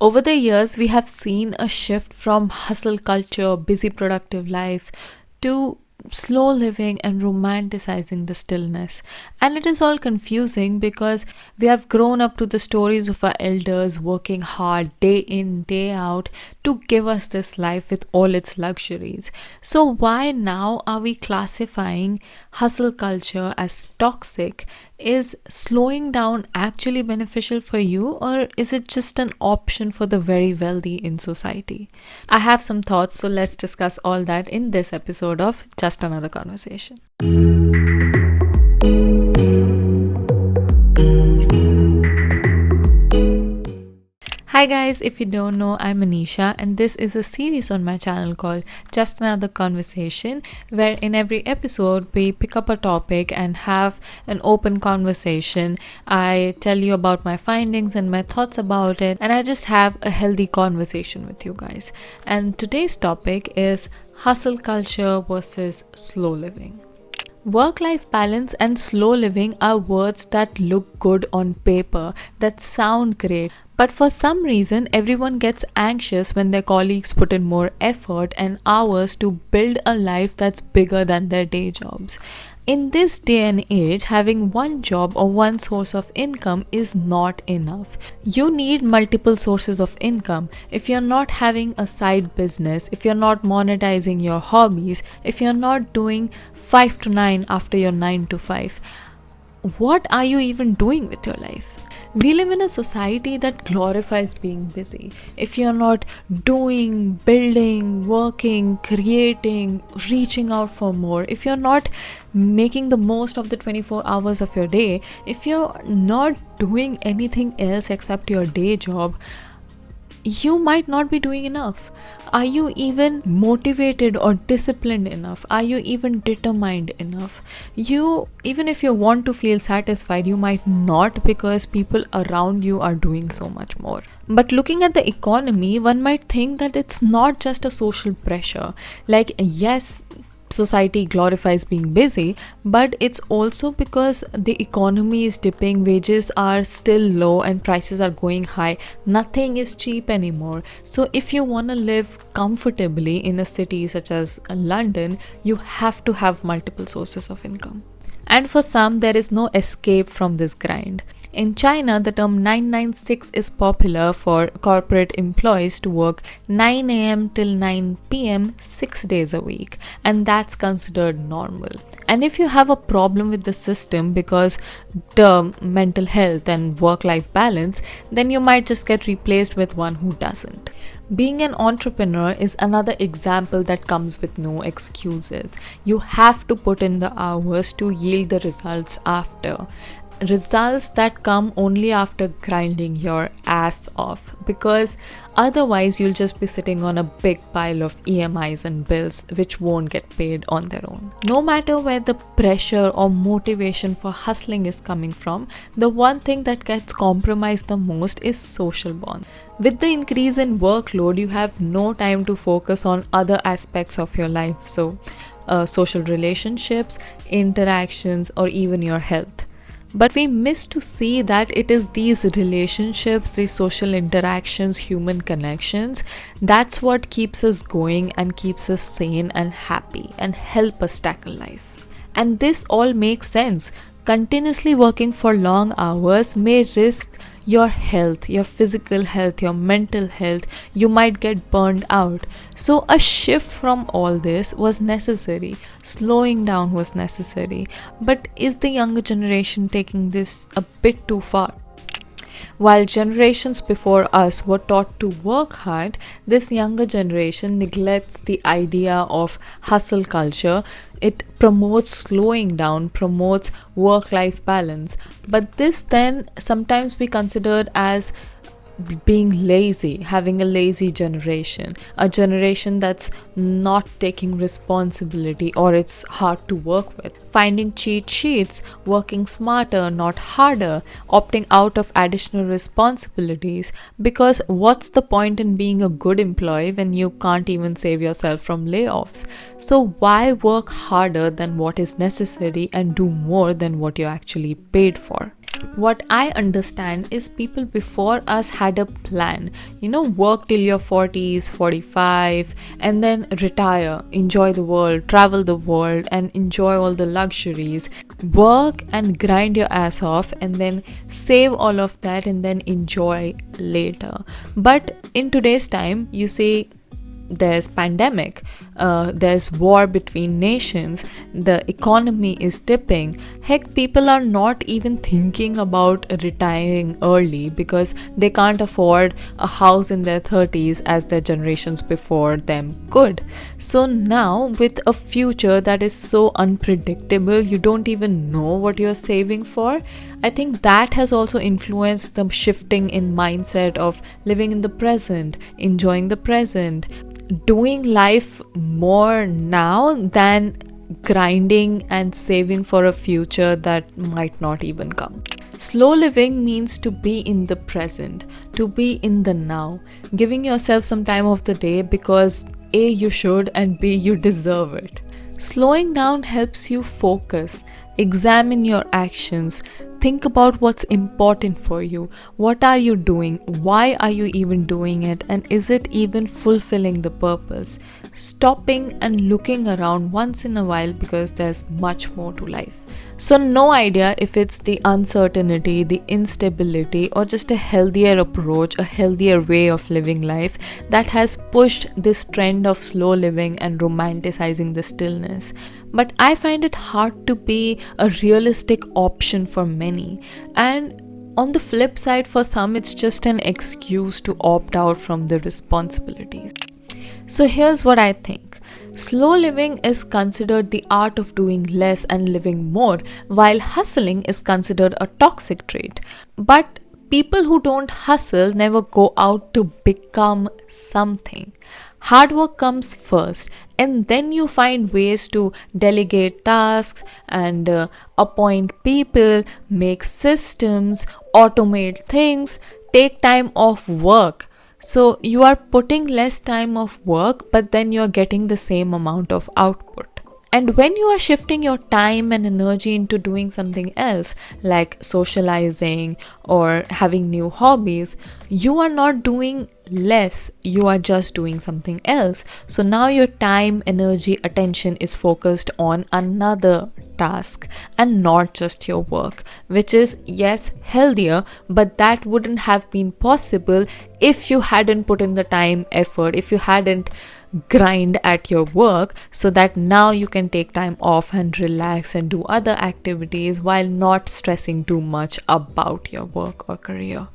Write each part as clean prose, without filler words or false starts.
Over the years, we have seen a shift from hustle culture, busy productive life, to slow living and romanticizing the stillness. And it is all confusing because we have grown up to the stories of our elders working hard day in, day out to give us this life with all its luxuries. So, why now are we classifying hustle culture as toxic? Is slowing down actually beneficial for you, or is it just an option for the very wealthy in society? I have some thoughts, so let's discuss all that in this episode of Just Another Conversation. Hi guys, if you don't know, I'm Anisha and this is a series on my channel called Just Another Conversation, where in every episode we pick up a topic and have an open conversation. I tell you about my findings and my thoughts about it, and I just have a healthy conversation with you guys. And today's topic is hustle culture versus slow living. Work-life balance and slow living are words that look good on paper, that sound great, but for some reason everyone gets anxious when their colleagues put in more effort and hours to build a life that's bigger than their day jobs. In this day and age, having one job or one source of income is not enough. You need multiple sources of income. If you're not having a side business, if you're not monetizing your hobbies, if you're not doing 5 to 9 after your 9 to 5, what are you even doing with your life? We live in a society that glorifies being busy. If you're not doing, building, working, creating, reaching out for more, if you're not making the most of the 24 hours of your day, if you're not doing anything else except your day job, you might not be doing enough. Are you even motivated or disciplined enough? Are you even determined enough? Even if you want to feel satisfied, you might not, because people around you are doing so much more. But looking at the economy, one might think that it's not just a social pressure. Like, yes, society glorifies being busy, but it's also because the economy is dipping, wages are still low and prices are going high. Nothing is cheap anymore. So if you want to live comfortably in a city such as London, you have to have multiple sources of income. And for some, there is no escape from this grind. In China, the term 996 is popular for corporate employees to work 9 a.m. till 9 p.m. 6 days a week, and that's considered normal. And if you have a problem with the system because the mental health and work-life balance, then you might just get replaced with one who doesn't. Being an entrepreneur is another example that comes with no excuses. You have to put in the hours to yield the results after. Results that come only after grinding your ass off, because otherwise you'll just be sitting on a big pile of EMIs and bills which won't get paid on their own. No matter where the pressure or motivation for hustling is coming from, the one thing that gets compromised the most is social bond. With the increase in workload, you have no time to focus on other aspects of your life, so social relationships, interactions, or even your health. But we miss to see that it is these relationships, these social interactions, human connections, that's what keeps us going and keeps us sane and happy and help us tackle life. And this all makes sense. Continuously working for long hours may risk your health, your physical health, your mental health. You might get burned out. So a shift from all this was necessary. Slowing down was necessary. But is the younger generation taking this a bit too far? While generations before us were taught to work hard, this younger generation neglects the idea of hustle culture. It promotes slowing down, promotes work-life balance. But this then sometimes be considered as being lazy, having a lazy generation, a generation that's not taking responsibility or it's hard to work with, finding cheat sheets, working smarter, not harder, opting out of additional responsibilities, because what's the point in being a good employee when you can't even save yourself from layoffs? So why work harder than what is necessary and do more than what you're actually paid for? What I understand is people before us had a plan. Work till your 40s, 45, and then retire, enjoy the world, travel the world, and enjoy all the luxuries. Work and grind your ass off, and then save all of that, and then enjoy later. But in today's time, you say, there's pandemic, there's war between nations, the economy is dipping. Heck, people are not even thinking about retiring early because they can't afford a house in their 30s as their generations before them could. So now, with a future that is so unpredictable, you don't even know what you're saving for. I think that has also influenced the shifting in mindset of living in the present, enjoying the present, doing life more now than grinding and saving for a future that might not even come. Slow living means to be in the present, to be in the now, giving yourself some time of the day because A, you should, and B, you deserve it. Slowing down helps you focus, examine your actions, think about what's important for you. What are you doing? Why are you even doing it? And is it even fulfilling the purpose? Stopping and looking around once in a while because there's much more to life. So no idea if it's the uncertainty, the instability, or just a healthier approach, a healthier way of living life that has pushed this trend of slow living and romanticizing the stillness. But I find it hard to be a realistic option for many. And on the flip side, for some, it's just an excuse to opt out from the responsibilities. So here's what I think. Slow living is considered the art of doing less and living more, while hustling is considered a toxic trait. But people who don't hustle never go out to become something. Hard work comes first, and then you find ways to delegate tasks and appoint people, make systems, automate things, take time off work. So you are putting less time of work, but then you're getting the same amount of output. And when you are shifting your time and energy into doing something else, like socializing or having new hobbies, you are not doing less, you are just doing something else. So now your time, energy, attention is focused on another task and not just your work, which is, yes, healthier, but that wouldn't have been possible if you hadn't put in the time, effort, if you hadn't grind at your work, so that now you can take time off and relax and do other activities while not stressing too much about your work or career.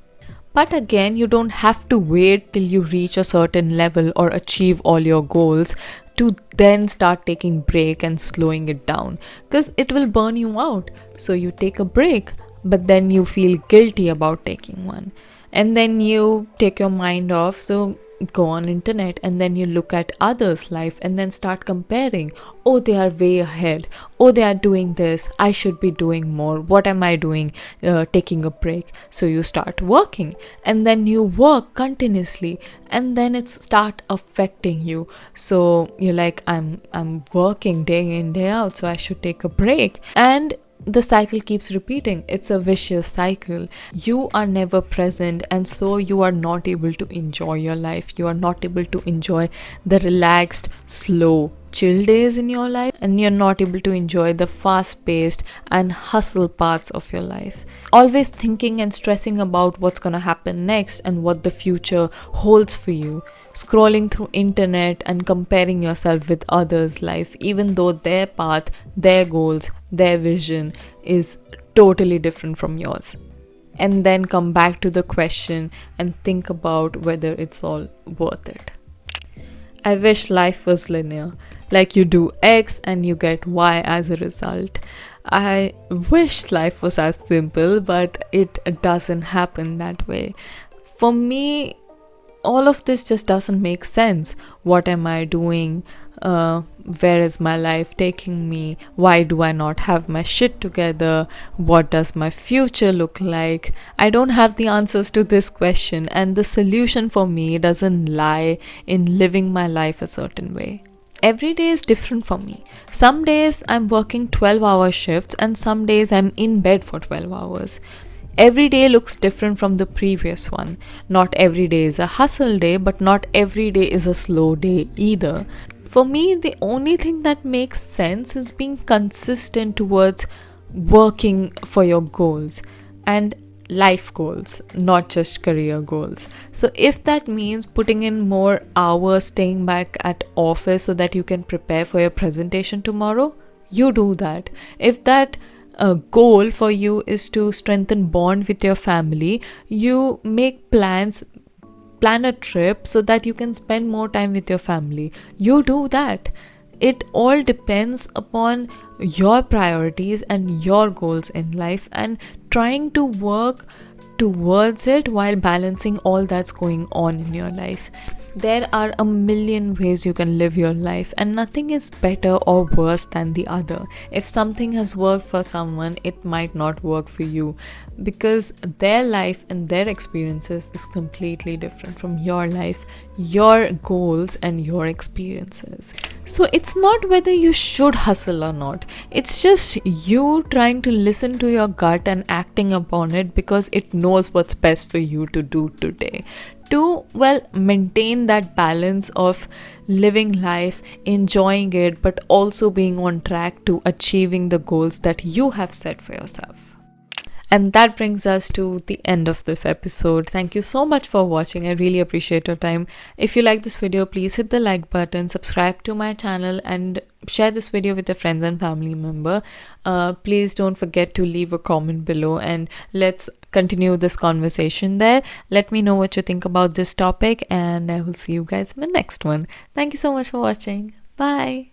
But again, you don't have to wait till you reach a certain level or achieve all your goals to then start taking break and slowing it down, because it will burn you out. So you take a break, but then you feel guilty about taking one, and then you take your mind off. So go on internet and then you look at others' life and then start comparing. Oh, they are way ahead. Oh, they are doing this. I should be doing more. What am I doing? Taking a break. So you start working, and then you work continuously, and then it start affecting you. So you're like, I'm working day in, day out, so I should take a break. And the cycle keeps repeating. It's a vicious cycle. You are never present, and so you are not able to enjoy your life. You are not able to enjoy the relaxed, slow, chill days in your life, and you're not able to enjoy the fast-paced and hustle parts of your life. Always thinking and stressing about what's gonna happen next and what the future holds for you. Scrolling through internet and comparing yourself with others' life, even though their path, their goals, their vision is totally different from yours. And then come back to the question and think about whether it's all worth it. I wish life was linear, like you do X and you get Y as a result. I wish life was as simple, but it doesn't happen that way. For me, all of this just doesn't make sense. What am I doing? Where is my life taking me? Why do I not have my shit together? What does my future look like? I don't have the answers to this question, and the solution for me doesn't lie in living my life a certain way. Every day is different for me. Some days I'm working 12-hour shifts, and some days I'm in bed for 12 hours. Every day looks different from the previous one. Not every day is a hustle day, but not every day is a slow day either. For me, the only thing that makes sense is being consistent towards working for your goals and life goals, not just career goals. So if that means putting in more hours, staying back at office so that you can prepare for your presentation tomorrow, you do that. If that goal for you is to strengthen bond with your family, you make plans, plan a trip so that you can spend more time with your family, you do that. It all depends upon your priorities and your goals in life, and trying to work towards it while balancing all that's going on in your life. There are a million ways you can live your life, and nothing is better or worse than the other. If something has worked for someone, it might not work for you, because their life and their experiences is completely different from your life, your goals, and your experiences. So it's not whether you should hustle or not. It's just you trying to listen to your gut and acting upon it because it knows what's best for you to do today. To, well, maintain that balance of living life, enjoying it, but also being on track to achieving the goals that you have set for yourself. And that brings us to the end of this episode. Thank you so much for watching. I really appreciate your time. If you like this video, please hit the like button, subscribe to my channel, and share this video with your friends and family member. Please don't forget to leave a comment below, and let's continue this conversation there. Let me know what you think about this topic, and I will see you guys in the next one. Thank you so much for watching. Bye.